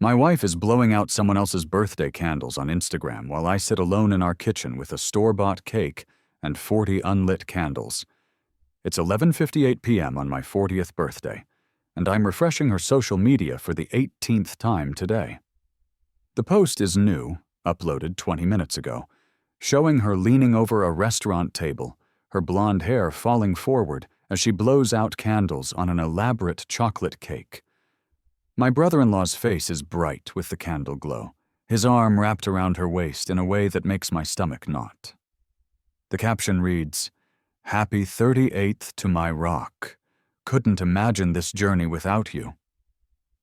My wife is blowing out someone else's birthday candles on Instagram while I sit alone in our kitchen with a store-bought cake and 40 unlit candles. It's 11:58 p.m. on my 40th birthday, and I'm refreshing her social media for the 18th time today. The post is new, uploaded 20 minutes ago, showing her leaning over a restaurant table, her blonde hair falling forward as she blows out candles on an elaborate chocolate cake. My brother-in-law's face is bright with the candle glow, his arm wrapped around her waist in a way that makes my stomach knot. The caption reads, "Happy 38th to my rock. Couldn't imagine this journey without you."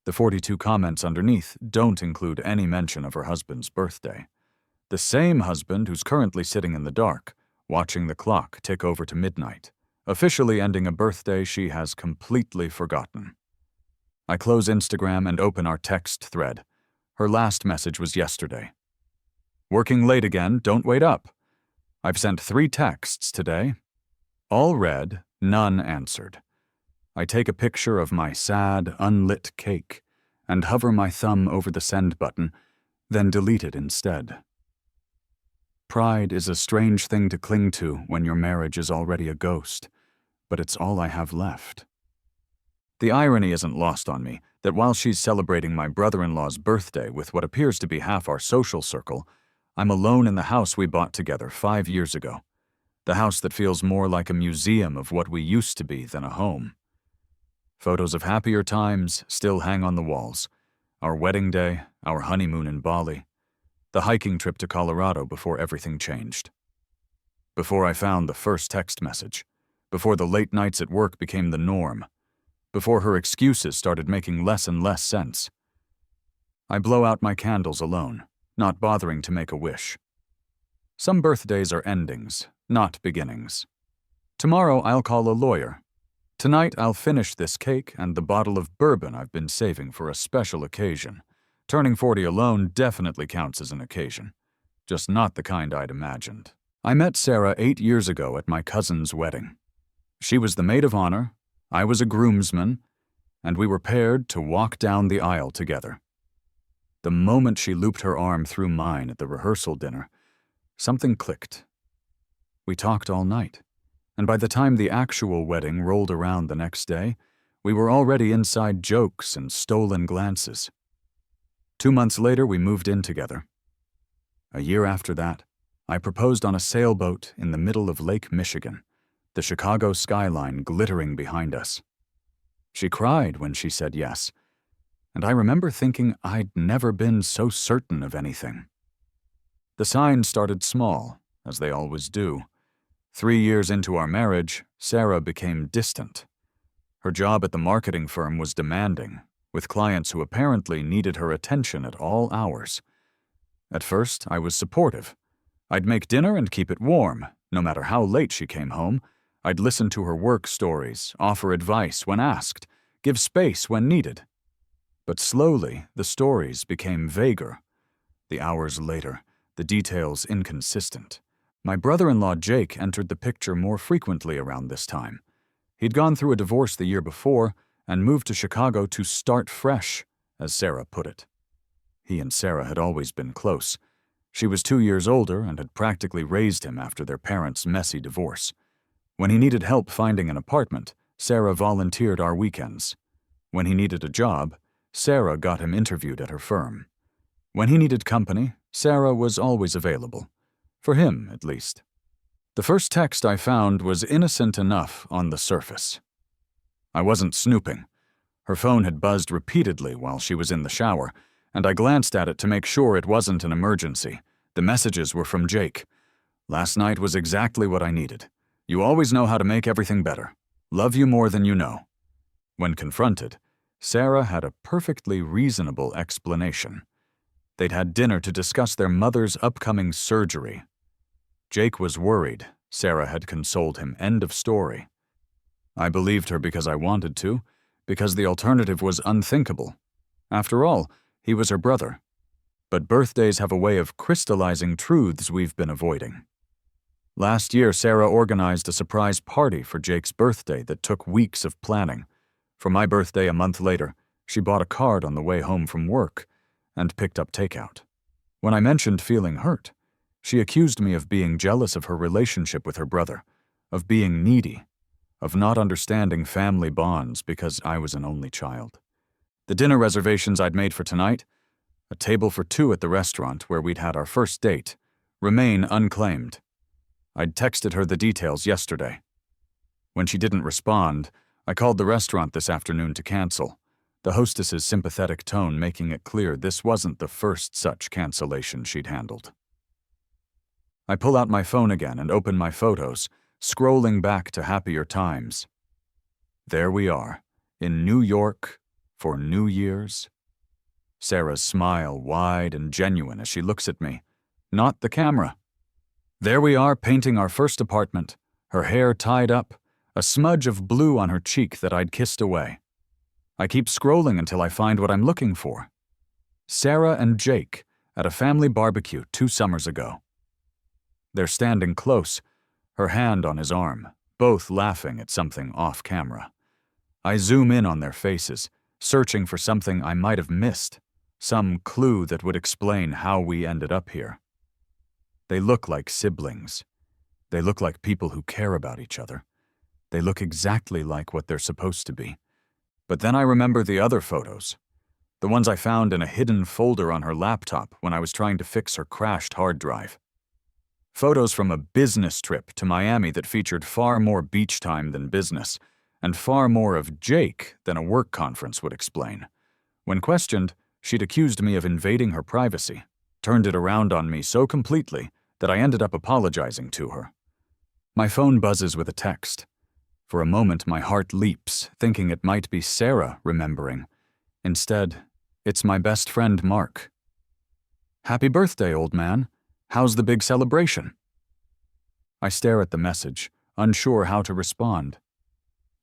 The 42 comments underneath don't include any mention of her husband's birthday. The same husband who's currently sitting in the dark, watching the clock tick over to midnight, officially ending a birthday she has completely forgotten. I close Instagram and open our text thread. Her last message was yesterday. "Working late again, don't wait up. I've sent 3 texts today. All read, none answered. I take a picture of my sad, unlit cake and hover my thumb over the send button, then delete it instead." Pride is a strange thing to cling to when your marriage is already a ghost, but it's all I have left. The irony isn't lost on me that while she's celebrating my brother-in-law's birthday with what appears to be half our social circle, I'm alone in the house we bought together 5 years ago. The house that feels more like a museum of what we used to be than a home. Photos of happier times still hang on the walls. Our wedding day, our honeymoon in Bali, the hiking trip to Colorado before everything changed. Before I found the first text message, before the late nights at work became the norm, before her excuses started making less and less sense. I blow out my candles alone, not bothering to make a wish. Some birthdays are endings, not beginnings. Tomorrow I'll call a lawyer. Tonight I'll finish this cake and the bottle of bourbon I've been saving for a special occasion. Turning 40 alone definitely counts as an occasion, just not the kind I'd imagined. I met Sarah 8 years ago at my cousin's wedding. She was the maid of honor, I was a groomsman, and we were paired to walk down the aisle together. The moment she looped her arm through mine at the rehearsal dinner, something clicked. We talked all night, and by the time the actual wedding rolled around the next day, we were already inside jokes and stolen glances. 2 months later, we moved in together. A year after that, I proposed on a sailboat in the middle of Lake Michigan, the Chicago skyline glittering behind us. She cried when she said yes, and I remember thinking I'd never been so certain of anything. The signs started small, as they always do. 3 years into our marriage, Sarah became distant. Her job at the marketing firm was demanding, with clients who apparently needed her attention at all hours. At first, I was supportive. I'd make dinner and keep it warm, no matter how late she came home. I'd listen to her work stories, offer advice when asked, give space when needed. But slowly, the stories became vaguer. The hours later, the details inconsistent. My brother-in-law Jake entered the picture more frequently around this time. He'd gone through a divorce the year before and moved to Chicago to start fresh, as Sarah put it. He and Sarah had always been close. She was 2 years older and had practically raised him after their parents' messy divorce. When he needed help finding an apartment, Sarah volunteered our weekends. When he needed a job, Sarah got him interviewed at her firm. When he needed company, Sarah was always available. For him, at least. The first text I found was innocent enough on the surface. I wasn't snooping. Her phone had buzzed repeatedly while she was in the shower, and I glanced at it to make sure it wasn't an emergency. The messages were from Jake. "Last night was exactly what I needed. You always know how to make everything better. Love you more than you know." When confronted, Sarah had a perfectly reasonable explanation. They'd had dinner to discuss their mother's upcoming surgery. Jake was worried. Sarah had consoled him. End of story. I believed her because I wanted to, because the alternative was unthinkable. After all, he was her brother. But birthdays have a way of crystallizing truths we've been avoiding. Last year, Sarah organized a surprise party for Jake's birthday that took weeks of planning. For my birthday a month later, she bought a card on the way home from work. and picked up takeout. When I mentioned feeling hurt, she accused me of being jealous of her relationship with her brother, of being needy, of not understanding family bonds because I was an only child. The dinner reservations I'd made for tonight, a table for two at the restaurant where we'd had our first date, remain unclaimed. I'd texted her the details yesterday. When she didn't respond, I called the restaurant this afternoon to cancel, the hostess's sympathetic tone making it clear this wasn't the first such cancellation she'd handled. I pull out my phone again and open my photos, scrolling back to happier times. There we are, in New York, for New Year's. Sarah's smile wide and genuine as she looks at me, not the camera. There we are painting our first apartment, her hair tied up, a smudge of blue on her cheek that I'd kissed away. I keep scrolling until I find what I'm looking for. Sarah and Jake at a family barbecue 2 summers ago. They're standing close, her hand on his arm, both laughing at something off camera. I zoom in on their faces, searching for something I might have missed, some clue that would explain how we ended up here. They look like siblings. They look like people who care about each other. They look exactly like what they're supposed to be. But then I remember the other photos, the ones I found in a hidden folder on her laptop when I was trying to fix her crashed hard drive. Photos from a business trip to Miami that featured far more beach time than business, and far more of Jake than a work conference would explain. When questioned, she'd accused me of invading her privacy, turned it around on me so completely that I ended up apologizing to her. My phone buzzes with a text. For a moment, my heart leaps, thinking it might be Sarah remembering. Instead, it's my best friend, Mark. "Happy birthday, old man. How's the big celebration?" I stare at the message, unsure how to respond.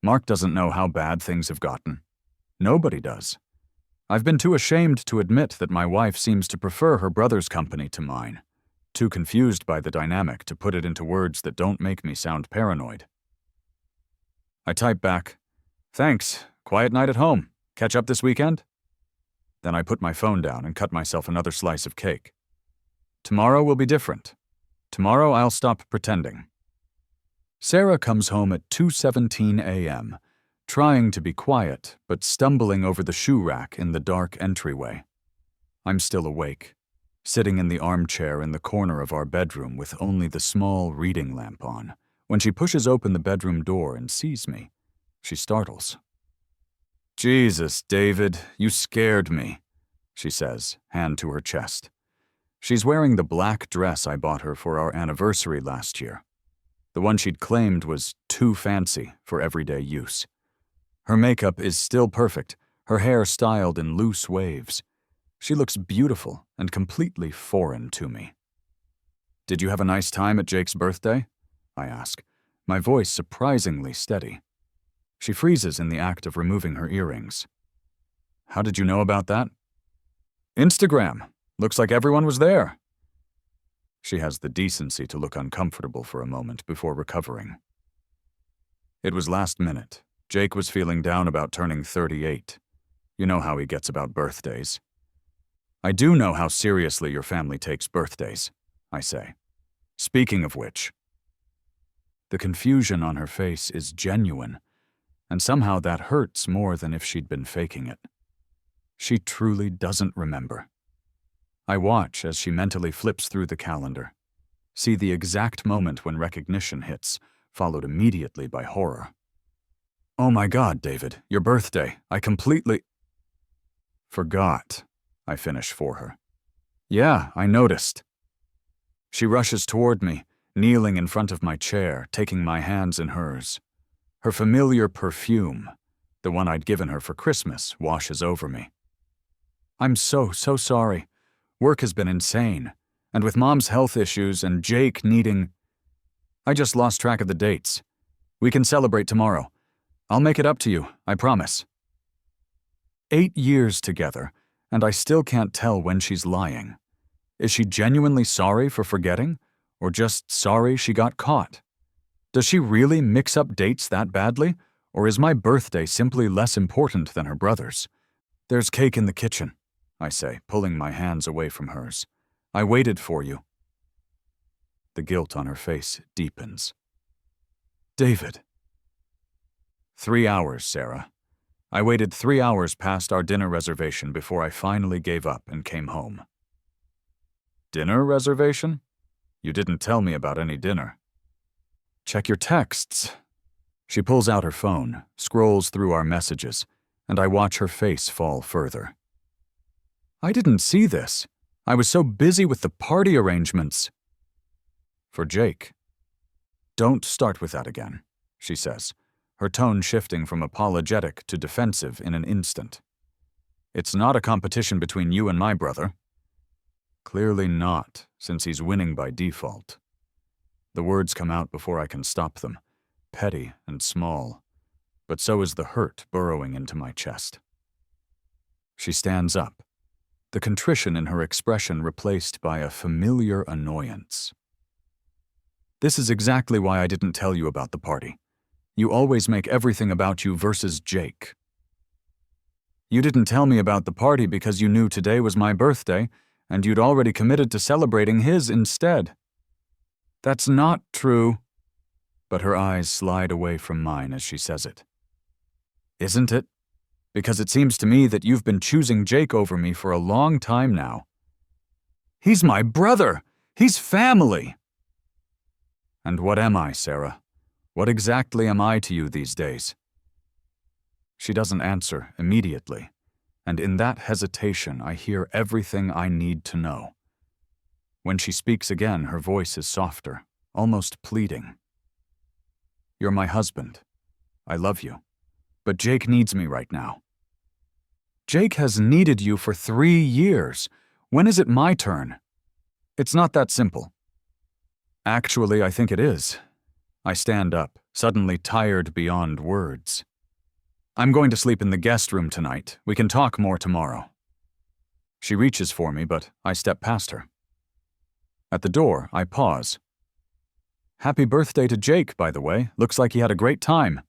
Mark doesn't know how bad things have gotten. Nobody does. I've been too ashamed to admit that my wife seems to prefer her brother's company to mine, too confused by the dynamic to put it into words that don't make me sound paranoid. I type back, "Thanks, quiet night at home. Catch up this weekend?" Then I put my phone down and cut myself another slice of cake. Tomorrow will be different. Tomorrow I'll stop pretending. Sarah comes home at 2:17 a.m., trying to be quiet, but stumbling over the shoe rack in the dark entryway. I'm still awake, sitting in the armchair in the corner of our bedroom with only the small reading lamp on. When she pushes open the bedroom door and sees me, she startles. "Jesus, David, you scared me," she says, hand to her chest. She's wearing the black dress I bought her for our anniversary last year. The one she'd claimed was too fancy for everyday use. Her makeup is still perfect, her hair styled in loose waves. She looks beautiful and completely foreign to me. "Did you have a nice time at Jake's birthday?" I ask, my voice surprisingly steady. She freezes in the act of removing her earrings. "How did you know about that?" "Instagram. Looks like everyone was there." She has the decency to look uncomfortable for a moment before recovering. "It was last minute. Jake was feeling down about turning 38. You know how he gets about birthdays." "I do know how seriously your family takes birthdays," I say. "Speaking of which..." The confusion on her face is genuine, and somehow that hurts more than if she'd been faking it. She truly doesn't remember. I watch as she mentally flips through the calendar, see the exact moment when recognition hits, followed immediately by horror. "Oh my God, David, your birthday. I completely..." "Forgot," I finish for her. "Yeah, I noticed." She rushes toward me, kneeling in front of my chair, taking my hands in hers. Her familiar perfume, the one I'd given her for Christmas, washes over me. "I'm so sorry. Work has been insane, and with Mom's health issues and Jake needing..." "I just lost track of the dates. We can celebrate tomorrow. I'll make it up to you, I promise." 8 years together, and I still can't tell when she's lying. Is she genuinely sorry for forgetting, or just sorry she got caught? Does she really mix up dates that badly, or is my birthday simply less important than her brother's? There's cake in the kitchen. I say, pulling my hands away from hers. I waited for you. The guilt on her face deepens. David. 3 hours, Sarah. I waited 3 hours past our dinner reservation before I finally gave up and came home. Dinner reservation? You didn't tell me about any dinner. Check your texts. She pulls out her phone, scrolls through our messages, and I watch her face fall further. I didn't see this. I was so busy with the party arrangements. For Jake. Don't start with that again, she says, her tone shifting from apologetic to defensive in an instant. It's not a competition between you and my brother. Clearly not, since he's winning by default. The words come out before I can stop them, petty and small, but so is the hurt burrowing into my chest. She stands up, the contrition in her expression replaced by a familiar annoyance. This is exactly why I didn't tell you about the party. You always make everything about you versus Jake. You didn't tell me about the party because you knew today was my birthday, and you'd already committed to celebrating his instead. That's not true. But her eyes slide away from mine as she says it. Isn't it? Because it seems to me that you've been choosing Jake over me for a long time now. He's my brother! He's family! And what am I, Sarah? What exactly am I to you these days? She doesn't answer immediately, and in that hesitation I hear everything I need to know. When she speaks again, her voice is softer, almost pleading. You're my husband. I love you. But Jake needs me right now. Jake has needed you for 3 years. When is it my turn? It's not that simple. Actually, I think it is. I stand up, suddenly tired beyond words. I'm going to sleep in the guest room tonight. We can talk more tomorrow. She reaches for me, but I step past her. At the door, I pause. Happy birthday to Jake, by the way. Looks like he had a great time.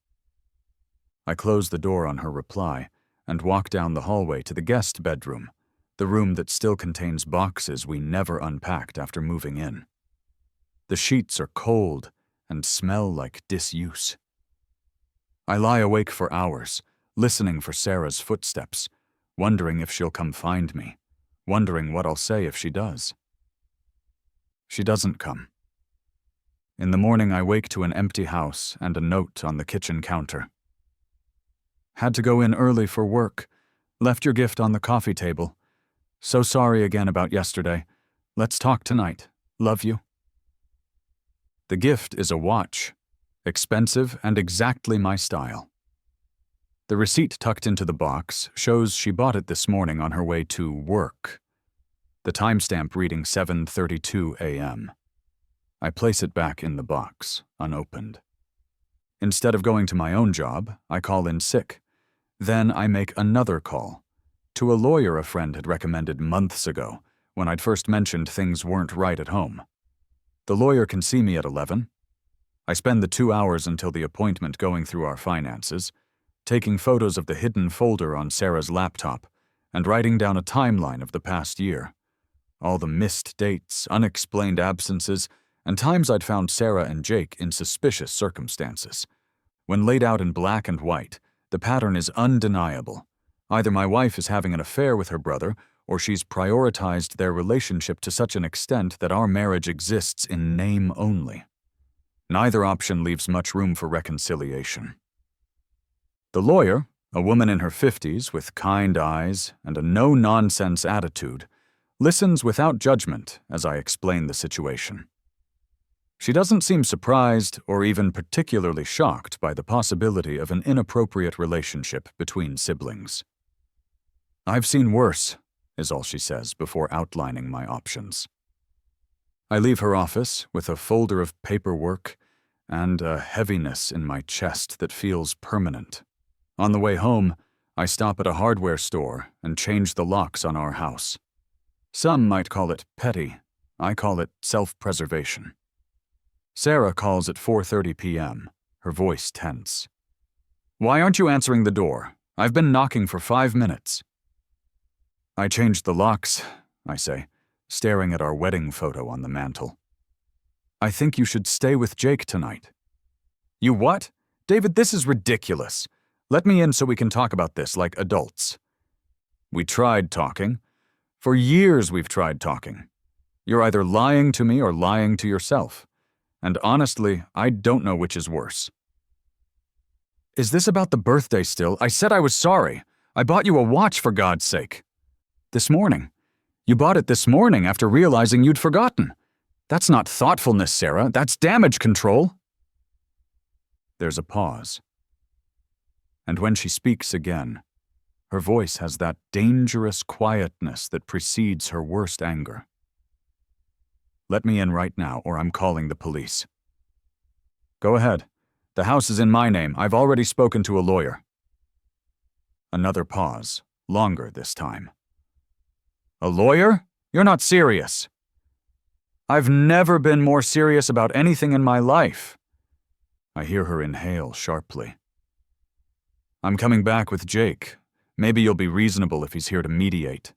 I close the door on her reply and walk down the hallway to the guest bedroom, the room that still contains boxes we never unpacked after moving in. The sheets are cold and smell like disuse. I lie awake for hours, listening for Sarah's footsteps, wondering if she'll come find me, wondering what I'll say if she does. She doesn't come. In the morning, I wake to an empty house and a note on the kitchen counter. Had to go in early for work. Left your gift on the coffee table. So sorry again about yesterday. Let's talk tonight. Love you. The gift is a watch. Expensive and exactly my style. The receipt tucked into the box shows she bought it this morning on her way to work. The timestamp reading 7:32 a.m. I place it back in the box, unopened. Instead of going to my own job, I call in sick. Then I make another call, to a lawyer a friend had recommended months ago, when I'd first mentioned things weren't right at home. The lawyer can see me at 11. I spend the 2 hours until the appointment going through our finances, taking photos of the hidden folder on Sarah's laptop, and writing down a timeline of the past year. All the missed dates, unexplained absences, and times I'd found Sarah and Jake in suspicious circumstances. When laid out in black and white, the pattern is undeniable. Either my wife is having an affair with her brother, or she's prioritized their relationship to such an extent that our marriage exists in name only. Neither option leaves much room for reconciliation. The lawyer, a woman in her 50s with kind eyes and a no-nonsense attitude, listens without judgment as I explain the situation. She doesn't seem surprised or even particularly shocked by the possibility of an inappropriate relationship between siblings. I've seen worse, is all she says before outlining my options. I leave her office with a folder of paperwork and a heaviness in my chest that feels permanent. On the way home, I stop at a hardware store and change the locks on our house. Some might call it petty. I call it self-preservation. Sarah calls at 4:30 p.m., her voice tense. Why aren't you answering the door? I've been knocking for 5 minutes. I changed the locks, I say, staring at our wedding photo on the mantel. I think you should stay with Jake tonight. You what? David, this is ridiculous. Let me in so we can talk about this like adults. We tried talking. For years we've tried talking. You're either lying to me or lying to yourself. And honestly, I don't know which is worse. Is this about the birthday still? I said I was sorry. I bought you a watch for God's sake. This morning. You bought it this morning after realizing you'd forgotten. That's not thoughtfulness, Sarah. That's damage control. There's a pause. And when she speaks again, her voice has that dangerous quietness that precedes her worst anger. Let me in right now, or I'm calling the police. Go ahead. The house is in my name. I've already spoken to a lawyer. Another pause, longer this time. A lawyer? You're not serious. I've never been more serious about anything in my life. I hear her inhale sharply. I'm coming back with Jake. Maybe you'll be reasonable if he's here to mediate.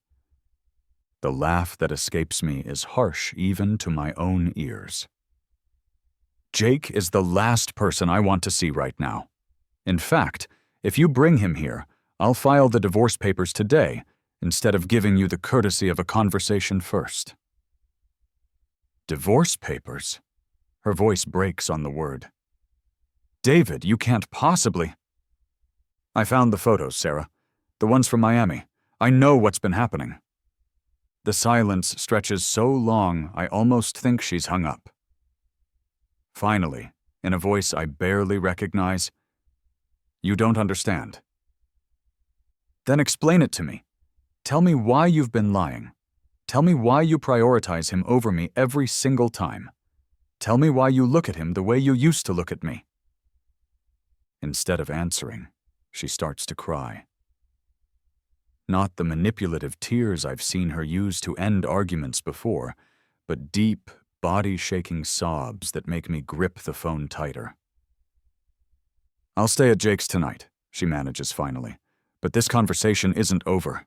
The laugh that escapes me is harsh even to my own ears. Jake is the last person I want to see right now. In fact, if you bring him here, I'll file the divorce papers today instead of giving you the courtesy of a conversation first. Divorce papers? Her voice breaks on the word. David, you can't possibly. I found the photos, Sarah. The ones from Miami. I know what's been happening. The silence stretches so long, I almost think she's hung up. Finally, in a voice I barely recognize, you don't understand. Then explain it to me. Tell me why you've been lying. Tell me why you prioritize him over me every single time. Tell me why you look at him the way you used to look at me. Instead of answering, she starts to cry. Not the manipulative tears I've seen her use to end arguments before, but deep, body-shaking sobs that make me grip the phone tighter. I'll stay at Jake's tonight, she manages finally, but this conversation isn't over.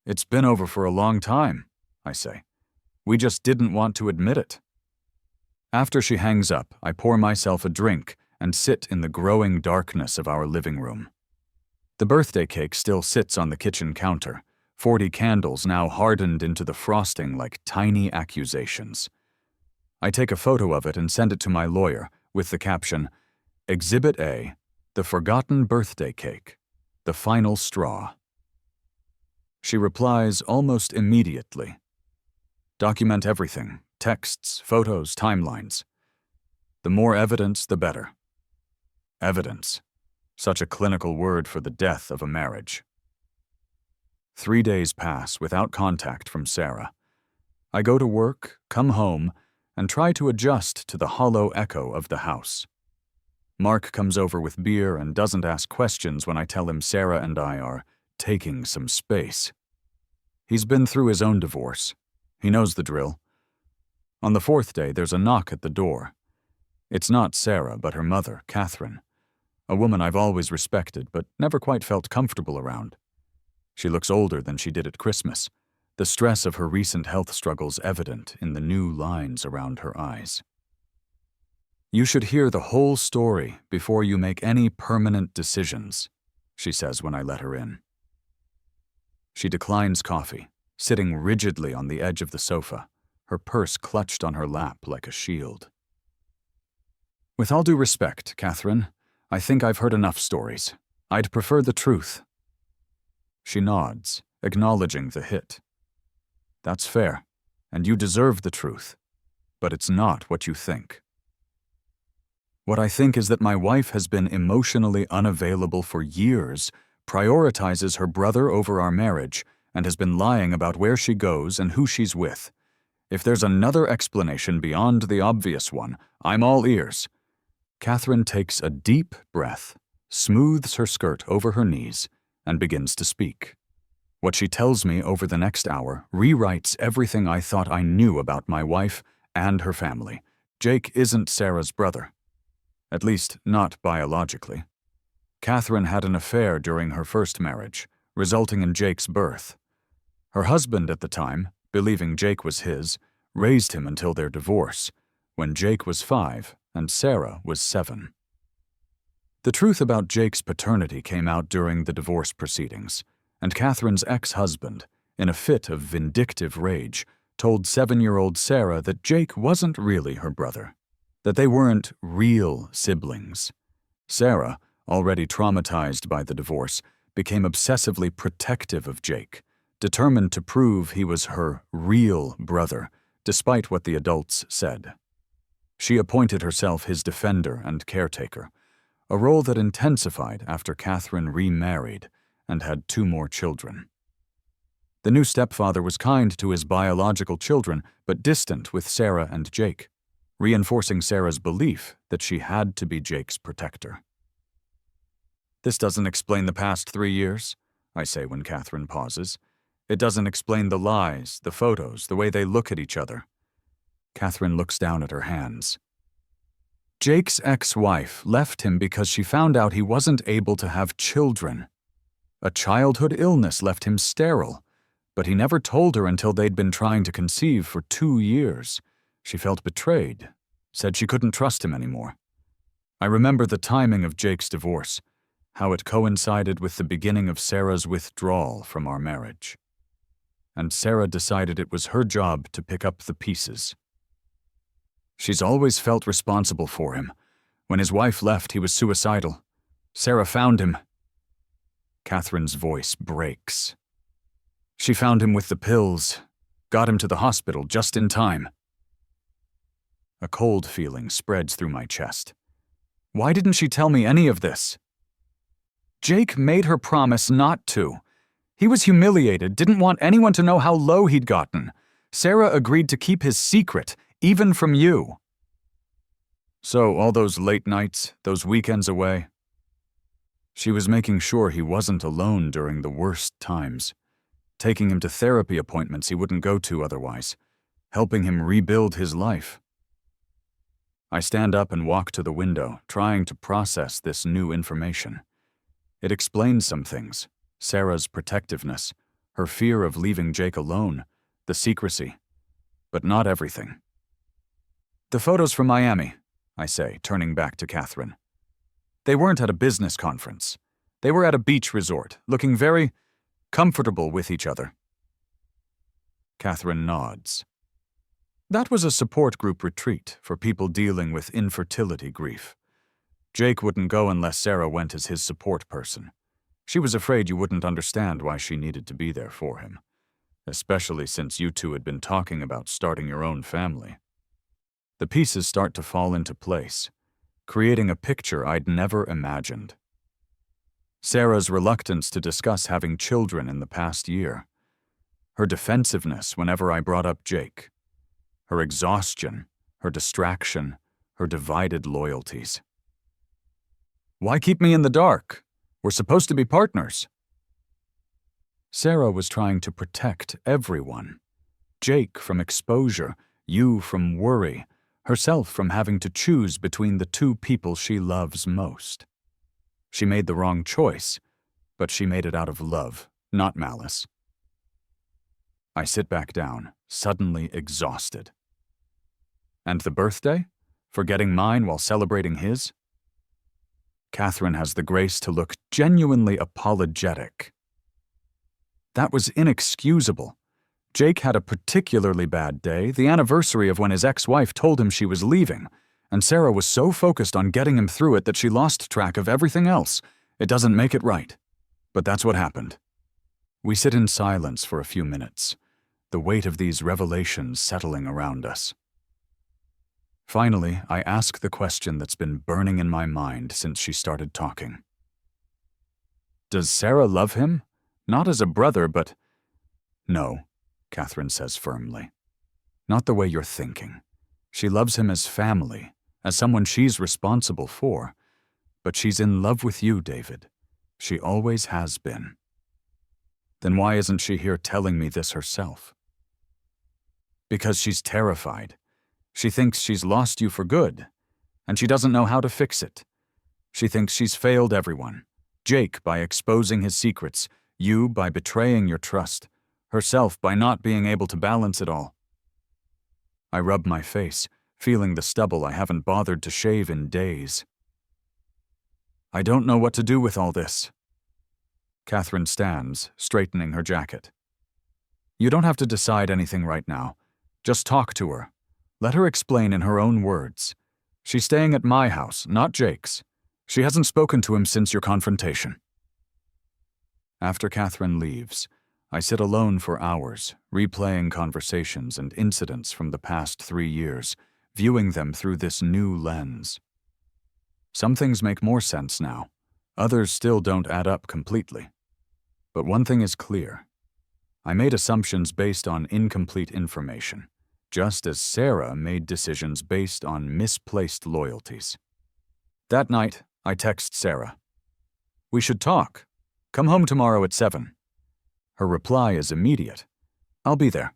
It's been over for a long time, I say. We just didn't want to admit it. After she hangs up, I pour myself a drink and sit in the growing darkness of our living room. The birthday cake still sits on the kitchen counter, 40 candles now hardened into the frosting like tiny accusations. I take a photo of it and send it to my lawyer with the caption, Exhibit A, the forgotten birthday cake, the final straw. She replies almost immediately. Document everything, texts, photos, timelines. The more evidence, the better. Evidence. Such a clinical word for the death of a marriage. 3 days pass without contact from Sarah. I go to work, come home, and try to adjust to the hollow echo of the house. Mark comes over with beer and doesn't ask questions when I tell him Sarah and I are taking some space. He's been through his own divorce. He knows the drill. On the 4th day, there's a knock at the door. It's not Sarah, but her mother, Catherine, a woman I've always respected but never quite felt comfortable around. She looks older than she did at Christmas, the stress of her recent health struggles evident in the new lines around her eyes. You should hear the whole story before you make any permanent decisions, she says when I let her in. She declines coffee, sitting rigidly on the edge of the sofa, her purse clutched on her lap like a shield. With all due respect, Catherine, I think I've heard enough stories. I'd prefer the truth. She nods, acknowledging the hit. That's fair, and you deserve the truth, but it's not what you think. What I think is that my wife has been emotionally unavailable for years, prioritizes her brother over our marriage, and has been lying about where she goes and who she's with. If there's another explanation beyond the obvious one, I'm all ears. Catherine takes a deep breath, smooths her skirt over her knees, and begins to speak. What she tells me over the next hour rewrites everything I thought I knew about my wife and her family. Jake isn't Sarah's brother. At least, not biologically. Catherine had an affair during her first marriage, resulting in Jake's birth. Her husband at the time, believing Jake was his, raised him until their divorce, when Jake was 5 and Sarah was 7. The truth about Jake's paternity came out during the divorce proceedings, and Catherine's ex-husband, in a fit of vindictive rage, told 7-year-old Sarah that Jake wasn't really her brother, that they weren't real siblings. Sarah, already traumatized by the divorce, became obsessively protective of Jake, determined to prove he was her real brother, despite what the adults said. She appointed herself his defender and caretaker, a role that intensified after Catherine remarried and had 2 more children. The new stepfather was kind to his biological children, but distant with Sarah and Jake, reinforcing Sarah's belief that she had to be Jake's protector. "This doesn't explain the past 3 years," I say when Catherine pauses. "It doesn't explain the lies, the photos, the way they look at each other." Catherine looks down at her hands. "Jake's ex-wife left him because she found out he wasn't able to have children. A childhood illness left him sterile, but he never told her until they'd been trying to conceive for 2 years. She felt betrayed, said she couldn't trust him anymore. I remember the timing of Jake's divorce, how it coincided with the beginning of Sarah's withdrawal from our marriage. And Sarah decided it was her job to pick up the pieces. She's always felt responsible for him. When his wife left, he was suicidal. Sarah found him." Catherine's voice breaks. "She found him with the pills, got him to the hospital just in time." A cold feeling spreads through my chest. Why didn't she tell me any of this? Jake made her promise not to. He was humiliated, didn't want anyone to know how low he'd gotten. Sarah agreed to keep his secret, even from you. So all those late nights, those weekends away, she was making sure he wasn't alone during the worst times, taking him to therapy appointments he wouldn't go to otherwise, helping him rebuild his life. I stand up and walk to the window, trying to process this new information. It explains some things: Sarah's protectiveness, her fear of leaving Jake alone, the secrecy, but not everything. "The photos from Miami," I say, turning back to Catherine. "They weren't at a business conference. They were at a beach resort, looking very comfortable with each other." Catherine nods. "That was a support group retreat for people dealing with infertility grief. Jake wouldn't go unless Sarah went as his support person. She was afraid you wouldn't understand why she needed to be there for him, especially since you two had been talking about starting your own family. The pieces start to fall into place, creating a picture I'd never imagined. Sarah's reluctance to discuss having children in the past year, her defensiveness whenever I brought up Jake, her exhaustion, her distraction, her divided loyalties. Why keep me in the dark? We're supposed to be partners." Sarah was trying to protect everyone. Jake from exposure, you from worry, herself from having to choose between the two people she loves most. She made the wrong choice, but she made it out of love, not malice. I sit back down, suddenly exhausted. And the birthday? Forgetting mine while celebrating his? Catherine has the grace to look genuinely apologetic. That was inexcusable. Jake had a particularly bad day, the anniversary of when his ex-wife told him she was leaving, and Sarah was so focused on getting him through it that she lost track of everything else. It doesn't make it right. But that's what happened. We sit in silence for a few minutes, the weight of these revelations settling around us. Finally, I ask the question that's been burning in my mind since she started talking. Does Sarah love him? Not as a brother, but... No, Catherine says firmly. Not the way you're thinking. She loves him as family, as someone she's responsible for. But she's in love with you, David. She always has been. Then why isn't she here telling me this herself? Because she's terrified. She thinks she's lost you for good, and she doesn't know how to fix it. She thinks she's failed everyone. Jake by exposing his secrets, you by betraying your trust, herself by not being able to balance it all. I rub my face, feeling the stubble I haven't bothered to shave in days. I don't know what to do with all this. Catherine stands, straightening her jacket. You don't have to decide anything right now. Just talk to her. Let her explain in her own words. She's staying at my house, not Jake's. She hasn't spoken to him since your confrontation. After Catherine leaves, I sit alone for hours, replaying conversations and incidents from the past 3 years, viewing them through this new lens. Some things make more sense now. Others still don't add up completely. But one thing is clear. I made assumptions based on incomplete information, just as Sarah made decisions based on misplaced loyalties. That night, I text Sarah. We should talk. Come home tomorrow at 7. Her reply is immediate. I'll be there.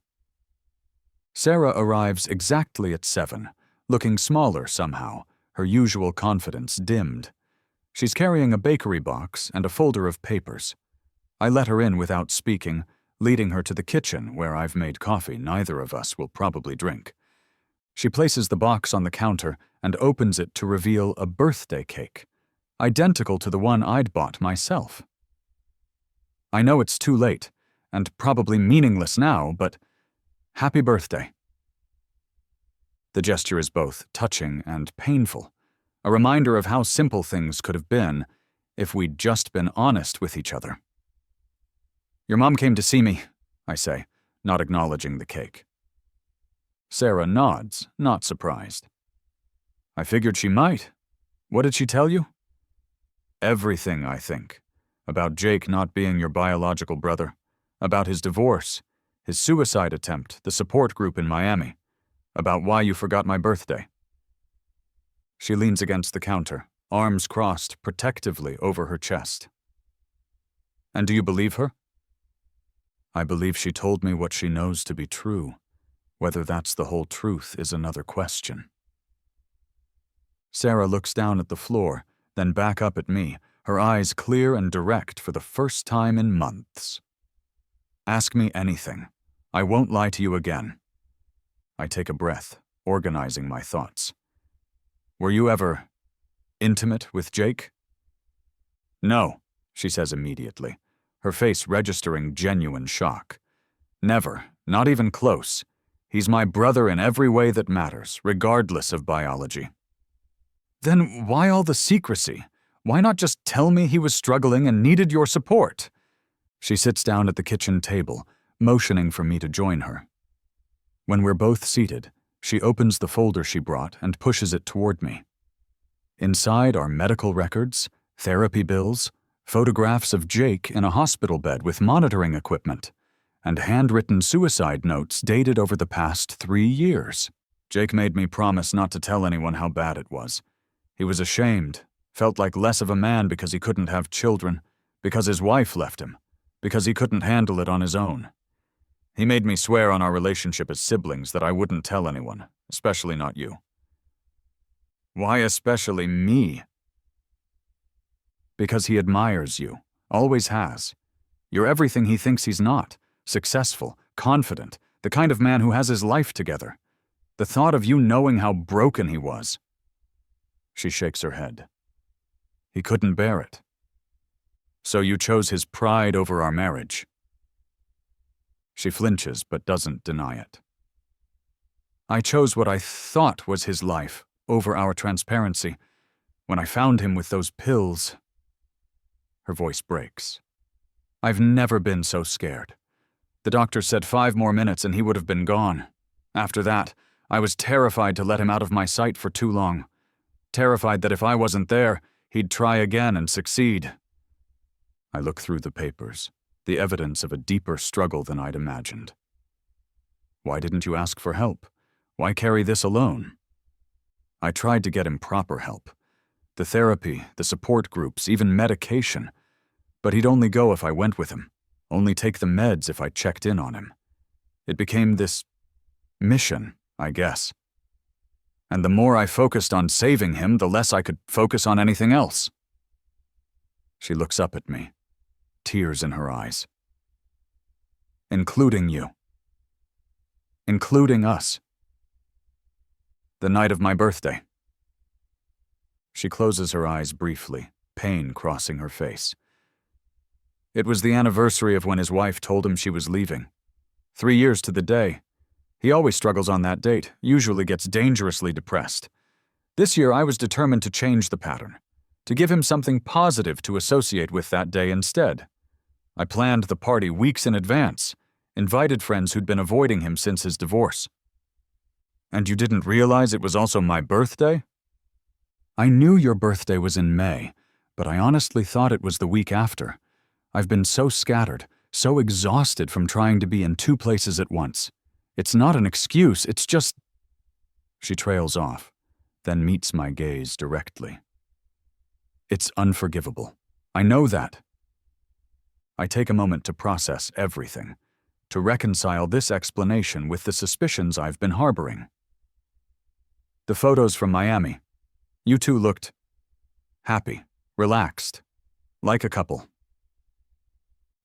Sarah arrives exactly at 7, looking smaller somehow, her usual confidence dimmed. She's carrying a bakery box and a folder of papers. I let her in without speaking, leading her to the kitchen where I've made coffee neither of us will probably drink. She places the box on the counter and opens it to reveal a birthday cake, identical to the one I'd bought myself. I know it's too late, and probably meaningless now, but happy birthday. The gesture is both touching and painful, a reminder of how simple things could have been if we'd just been honest with each other. Your mom came to see me, I say, not acknowledging the cake. Sarah nods, not surprised. I figured she might. What did she tell you? Everything, I think. About Jake not being your biological brother, about his divorce, his suicide attempt, the support group in Miami, about why you forgot my birthday. She leans against the counter, arms crossed protectively over her chest. And do you believe her? I believe she told me what she knows to be true. Whether that's the whole truth is another question. Sarah looks down at the floor, then back up at me, her eyes clear and direct for the first time in months. Ask me anything. I won't lie to you again. I take a breath, organizing my thoughts. Were you ever intimate with Jake? No, she says immediately, her face registering genuine shock. Never, not even close. He's my brother in every way that matters, regardless of biology. Then why all the secrecy? Why not just tell me he was struggling and needed your support? She sits down at the kitchen table, motioning for me to join her. When we're both seated, she opens the folder she brought and pushes it toward me. Inside are medical records, therapy bills, photographs of Jake in a hospital bed with monitoring equipment, and handwritten suicide notes dated over the past 3 years. Jake made me promise not to tell anyone how bad it was. He was ashamed, felt like less of a man because he couldn't have children, because his wife left him, because he couldn't handle it on his own. He made me swear on our relationship as siblings that I wouldn't tell anyone, especially not you. Why especially me? Because he admires you, always has. You're everything he thinks he's not, successful, confident, the kind of man who has his life together. The thought of you knowing how broken he was. She shakes her head. He couldn't bear it. So you chose his pride over our marriage. She flinches but doesn't deny it. I chose what I thought was his life over our transparency. When I found him with those pills. Her voice breaks. I've never been so scared. The doctor said 5 more minutes and he would have been gone. After that, I was terrified to let him out of my sight for too long. Terrified that if I wasn't there, he'd try again and succeed. I look through the papers, the evidence of a deeper struggle than I'd imagined. Why didn't you ask for help? Why carry this alone? I tried to get him proper help. The therapy, the support groups, even medication. But he'd only go if I went with him, only take the meds if I checked in on him. It became this mission, I guess. And the more I focused on saving him, the less I could focus on anything else. She looks up at me, tears in her eyes. including you. Including us. The night of my birthday. She closes her eyes briefly, pain crossing her face. It was the anniversary of when his wife told him she was leaving. 3 years to the day. He always struggles on that date, usually gets dangerously depressed. This year I was determined to change the pattern, to give him something positive to associate with that day instead. I planned the party weeks in advance, invited friends who'd been avoiding him since his divorce. And you didn't realize it was also my birthday? I knew your birthday was in May, but I honestly thought it was the week after. I've been so scattered, so exhausted from trying to be in 2 places at once. It's not an excuse, it's just... She trails off, then meets my gaze directly. It's unforgivable. I know that. I take a moment to process everything, to reconcile this explanation with the suspicions I've been harboring. The photos from Miami. You two looked happy, relaxed, like a couple.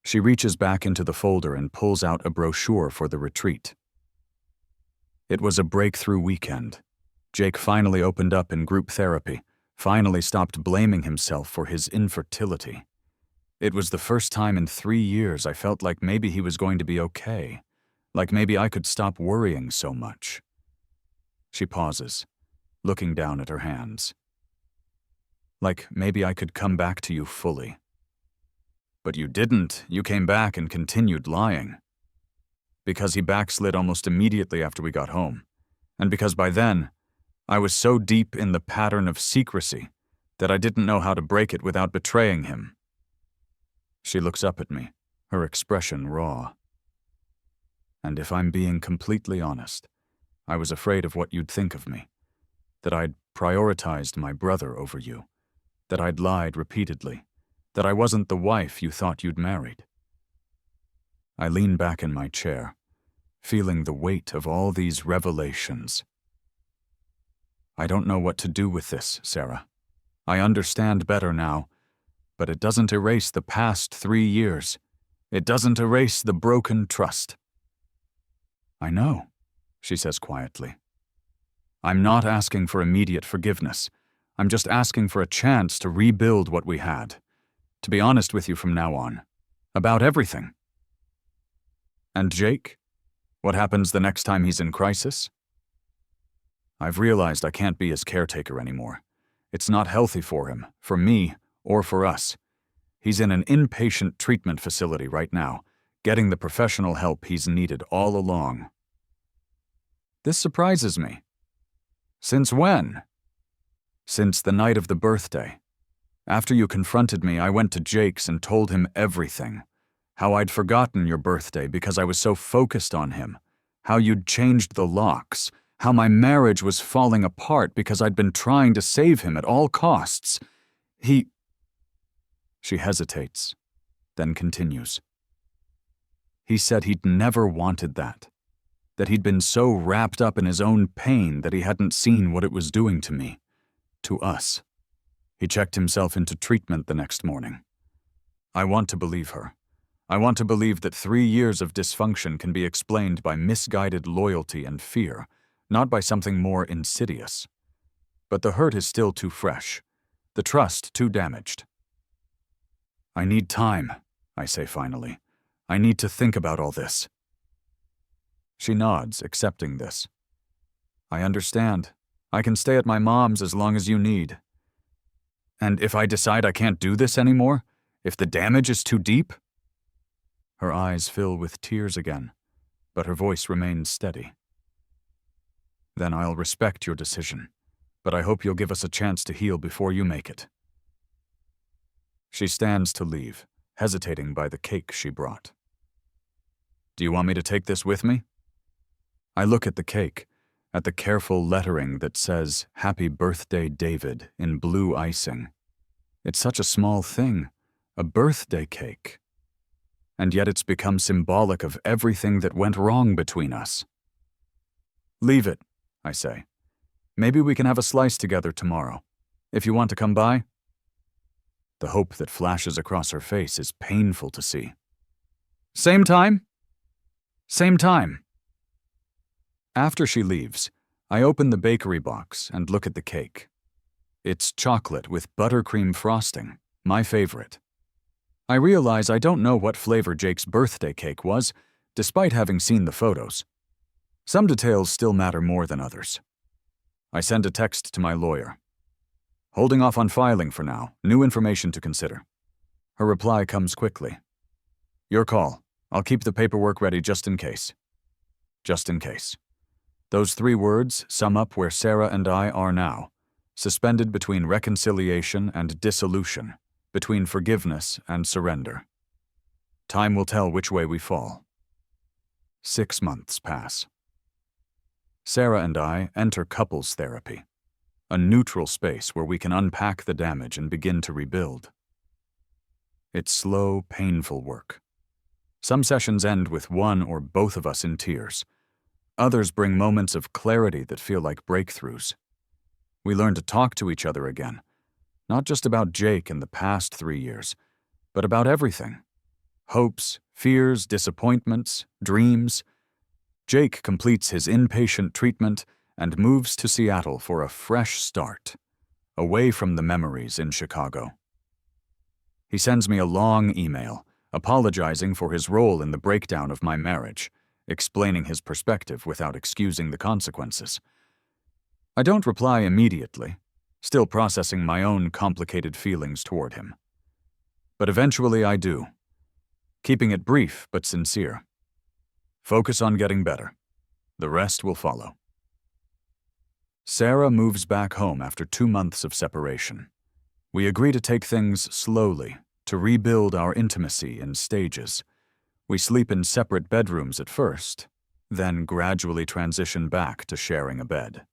She reaches back into the folder and pulls out a brochure for the retreat. It was a breakthrough weekend. Jake finally opened up in group therapy, finally stopped blaming himself for his infertility. It was the first time in 3 years I felt like maybe he was going to be okay, like maybe I could stop worrying so much. She pauses, looking down at her hands. Like maybe I could come back to you fully. But you didn't. You came back and continued lying. Because he backslid almost immediately after we got home, and because by then, I was so deep in the pattern of secrecy that I didn't know how to break it without betraying him. She looks up at me, her expression raw. And if I'm being completely honest, I was afraid of what you'd think of me, that I'd prioritized my brother over you, that I'd lied repeatedly, that I wasn't the wife you thought you'd married. I lean back in my chair, feeling the weight of all these revelations. I don't know what to do with this, Sarah. I understand better now, but it doesn't erase the past 3 years. It doesn't erase the broken trust. I know, she says quietly. I'm not asking for immediate forgiveness. I'm just asking for a chance to rebuild what we had. To be honest with you from now on. About everything. And Jake? What happens the next time he's in crisis? I've realized I can't be his caretaker anymore. It's not healthy for him, for me, or for us. He's in an inpatient treatment facility right now, getting the professional help he's needed all along. This surprises me. Since when? Since the night of the birthday. After you confronted me, I went to Jake's and told him everything. How I'd forgotten your birthday because I was so focused on him. How you'd changed the locks. How my marriage was falling apart because I'd been trying to save him at all costs. She hesitates, then continues. He said he'd never wanted that he'd been so wrapped up in his own pain that he hadn't seen what it was doing to me, to us. He checked himself into treatment the next morning. I want to believe her. I want to believe that 3 years of dysfunction can be explained by misguided loyalty and fear, not by something more insidious. But the hurt is still too fresh, the trust too damaged. I need time, I say finally. I need to think about all this. She nods, accepting this. I understand. I can stay at my mom's as long as you need. And if I decide I can't do this anymore, if the damage is too deep? Her eyes fill with tears again, but her voice remains steady. Then I'll respect your decision, but I hope you'll give us a chance to heal before you make it. She stands to leave, hesitating by the cake she brought. Do you want me to take this with me? I look at the cake, at the careful lettering that says, Happy Birthday, David, in blue icing. It's such a small thing, a birthday cake. And yet it's become symbolic of everything that went wrong between us. Leave it, I say. Maybe we can have a slice together tomorrow, if you want to come by. The hope that flashes across her face is painful to see. Same time? Same time. After she leaves, I open the bakery box and look at the cake. It's chocolate with buttercream frosting, my favorite. I realize I don't know what flavor Jake's birthday cake was, despite having seen the photos. Some details still matter more than others. I send a text to my lawyer. Holding off on filing for now, new information to consider. Her reply comes quickly. Your call. I'll keep the paperwork ready just in case. Just in case. Those 3 words sum up where Sarah and I are now, suspended between reconciliation and dissolution, between forgiveness and surrender. Time will tell which way we fall. 6 months pass. Sarah and I enter couples therapy, a neutral space where we can unpack the damage and begin to rebuild. It's slow, painful work. Some sessions end with one or both of us in tears. Others bring moments of clarity that feel like breakthroughs. We learn to talk to each other again, not just about Jake and the past 3 years, but about everything. Hopes, fears, disappointments, dreams. Jake completes his inpatient treatment and moves to Seattle for a fresh start, away from the memories in Chicago. He sends me a long email, apologizing for his role in the breakdown of my marriage, explaining his perspective without excusing the consequences. I don't reply immediately, still processing my own complicated feelings toward him. But eventually I do, keeping it brief but sincere. Focus on getting better. The rest will follow. Sarah moves back home after 2 months of separation. We agree to take things slowly, to rebuild our intimacy in stages. We sleep in separate bedrooms at first, then gradually transition back to sharing a bed.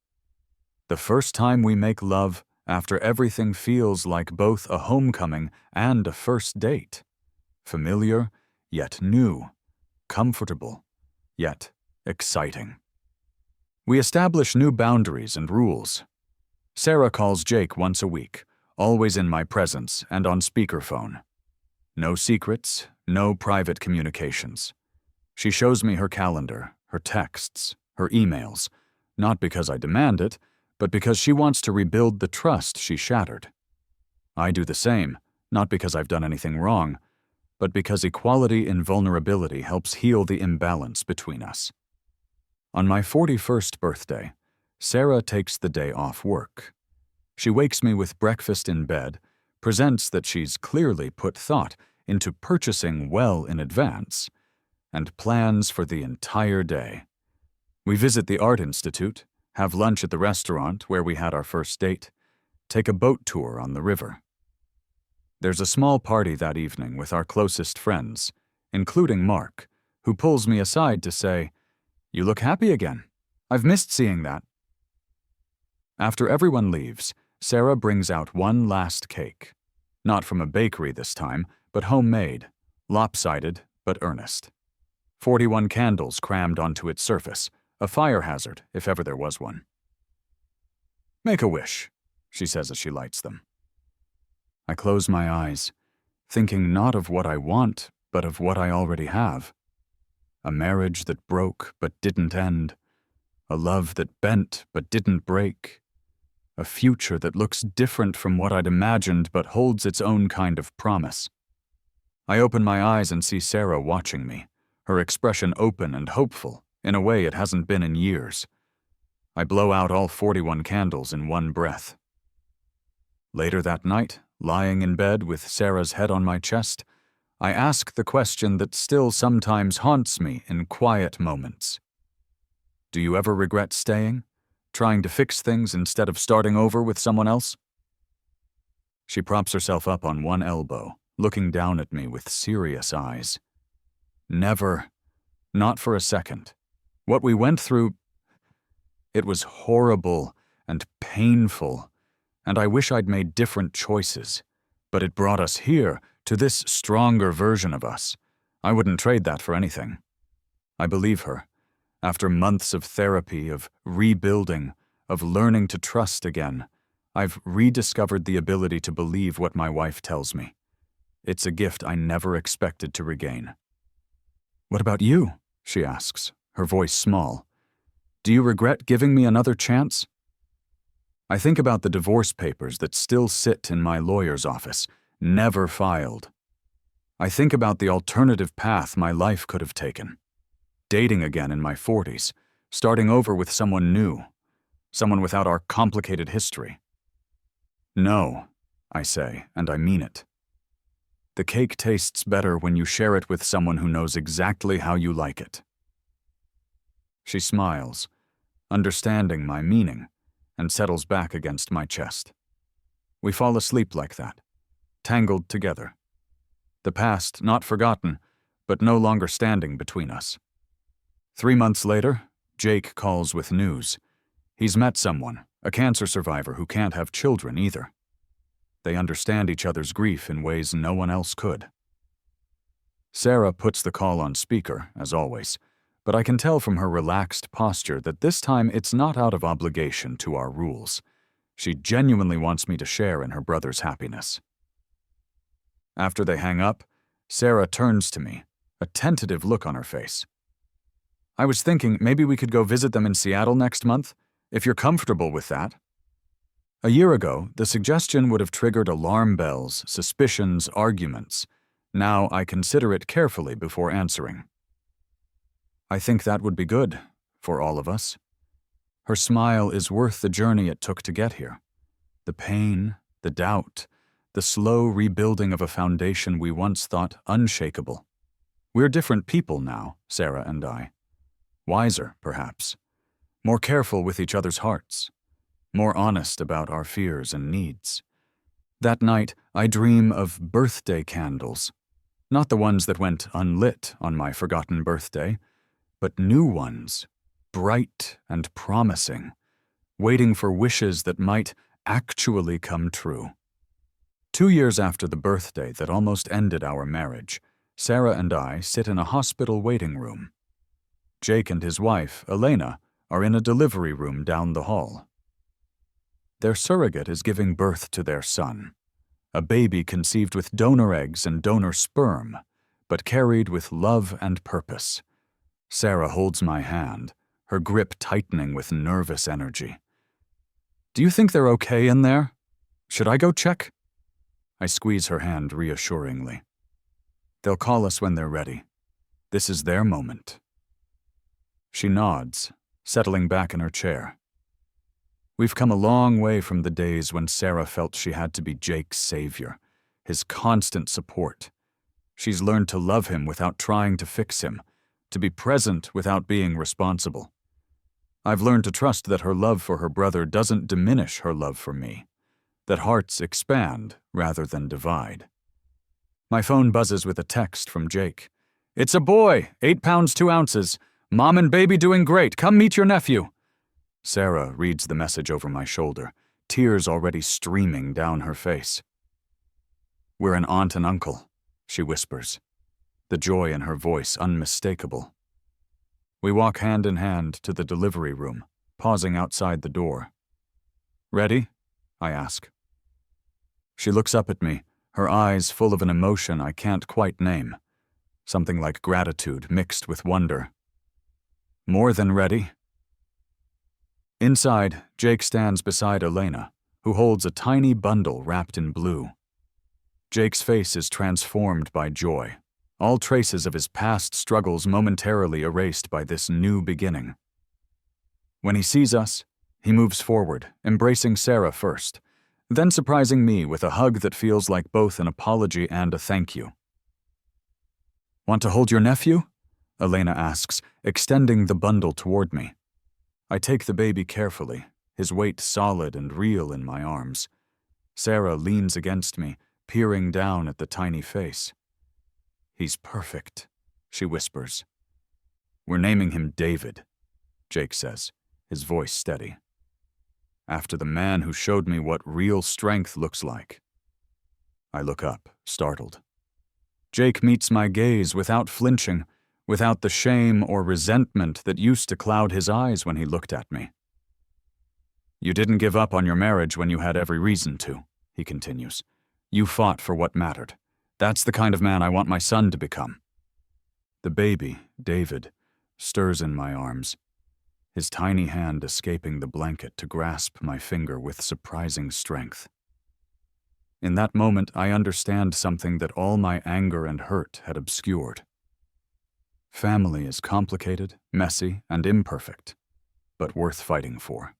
The first time we make love after everything feels like both a homecoming and a first date. Familiar, yet new. Comfortable, yet exciting. We establish new boundaries and rules. Sarah calls Jake once a week, always in my presence and on speakerphone. No secrets, no private communications. She shows me her calendar, her texts, her emails, not because I demand it, but because she wants to rebuild the trust she shattered. I do the same, not because I've done anything wrong, but because equality in vulnerability helps heal the imbalance between us. On my 41st birthday, Sarah takes the day off work. She wakes me with breakfast in bed, presents that she's clearly put thought into purchasing well in advance, and plans for the entire day. We visit the Art Institute, have lunch at the restaurant where we had our first date, take a boat tour on the river. There's a small party that evening with our closest friends, including Mark, who pulls me aside to say, "You look happy again. I've missed seeing that." After everyone leaves, Sarah brings out one last cake. Not from a bakery this time, but homemade, lopsided but earnest. 41 candles crammed onto its surface, a fire hazard if ever there was one. "Make a wish," she says as she lights them. I close my eyes, thinking not of what I want, but of what I already have. A marriage that broke but didn't end. A love that bent but didn't break. A future that looks different from what I'd imagined but holds its own kind of promise. I open my eyes and see Sarah watching me, her expression open and hopeful, in a way it hasn't been in years. I blow out all 41 candles in one breath. Later that night, lying in bed with Sarah's head on my chest, I ask the question that still sometimes haunts me in quiet moments. Do you ever regret staying, trying to fix things instead of starting over with someone else? She props herself up on one elbow, looking down at me with serious eyes. Never. Not for a second. What we went through, it was horrible and painful, and I wish I'd made different choices. But it brought us here, to this stronger version of us. I wouldn't trade that for anything. I believe her. After months of therapy, of rebuilding, of learning to trust again, I've rediscovered the ability to believe what my wife tells me. It's a gift I never expected to regain. "What about you?" she asks, her voice small. Do you regret giving me another chance? I think about the divorce papers that still sit in my lawyer's office, never filed. I think about the alternative path my life could have taken. Dating again in my 40s, starting over with someone new, someone without our complicated history. No, I say, and I mean it. The cake tastes better when you share it with someone who knows exactly how you like it. She smiles, understanding my meaning, and settles back against my chest. We fall asleep like that, tangled together. The past not forgotten, but no longer standing between us. 3 months later, Jake calls with news. He's met someone, a cancer survivor who can't have children either. They understand each other's grief in ways no one else could. Sarah puts the call on speaker, as always, but I can tell from her relaxed posture that this time it's not out of obligation to our rules. She genuinely wants me to share in her brother's happiness. After they hang up, Sarah turns to me, a tentative look on her face. I was thinking maybe we could go visit them in Seattle next month, if you're comfortable with that. A year ago, the suggestion would have triggered alarm bells, suspicions, arguments. Now I consider it carefully before answering. I think that would be good, for all of us. Her smile is worth the journey it took to get here. The pain, the doubt, the slow rebuilding of a foundation we once thought unshakable. We're different people now, Sarah and I. Wiser, perhaps. More careful with each other's hearts. More honest about our fears and needs. That night, I dream of birthday candles. Not the ones that went unlit on my forgotten birthday, but new ones, bright and promising, waiting for wishes that might actually come true. 2 years after the birthday that almost ended our marriage, Sarah and I sit in a hospital waiting room. Jake and his wife, Elena, are in a delivery room down the hall. Their surrogate is giving birth to their son, a baby conceived with donor eggs and donor sperm, but carried with love and purpose. Sarah holds my hand, her grip tightening with nervous energy. Do you think they're okay in there? Should I go check? I squeeze her hand reassuringly. They'll call us when they're ready. This is their moment. She nods, settling back in her chair. We've come a long way from the days when Sarah felt she had to be Jake's savior, his constant support. She's learned to love him without trying to fix him, to be present without being responsible. I've learned to trust that her love for her brother doesn't diminish her love for me, that hearts expand rather than divide. My phone buzzes with a text from Jake. It's a boy, 8 pounds 2 ounces. Mom and baby doing great. Come meet your nephew. Sarah reads the message over my shoulder, tears already streaming down her face. We're an aunt and uncle, she whispers, the joy in her voice unmistakable. We walk hand in hand to the delivery room, pausing outside the door. Ready? I ask. She looks up at me, her eyes full of an emotion I can't quite name, something like gratitude mixed with wonder. More than ready. Inside, Jake stands beside Elena, who holds a tiny bundle wrapped in blue. Jake's face is transformed by joy, all traces of his past struggles momentarily erased by this new beginning. When he sees us, he moves forward, embracing Sarah first, then surprising me with a hug that feels like both an apology and a thank you. Want to hold your nephew? Elena asks, extending the bundle toward me. I take the baby carefully, his weight solid and real in my arms. Sarah leans against me, peering down at the tiny face. He's perfect, she whispers. We're naming him David, Jake says, his voice steady. After the man who showed me what real strength looks like. I look up, startled. Jake meets my gaze without flinching, without the shame or resentment that used to cloud his eyes when he looked at me. You didn't give up on your marriage when you had every reason to, he continues. You fought for what mattered. That's the kind of man I want my son to become. The baby, David, stirs in my arms, his tiny hand escaping the blanket to grasp my finger with surprising strength. In that moment, I understand something that all my anger and hurt had obscured. Family is complicated, messy, and imperfect, but worth fighting for.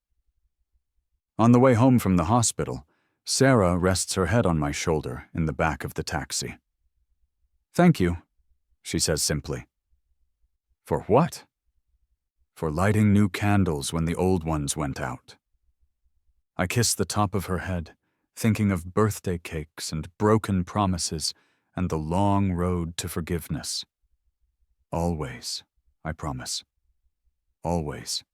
On the way home from the hospital, Sarah rests her head on my shoulder in the back of the taxi. "Thank you," she says simply. "For what?" "For lighting new candles when the old ones went out." I kiss the top of her head, thinking of birthday cakes and broken promises and the long road to forgiveness. Always, I promise. Always.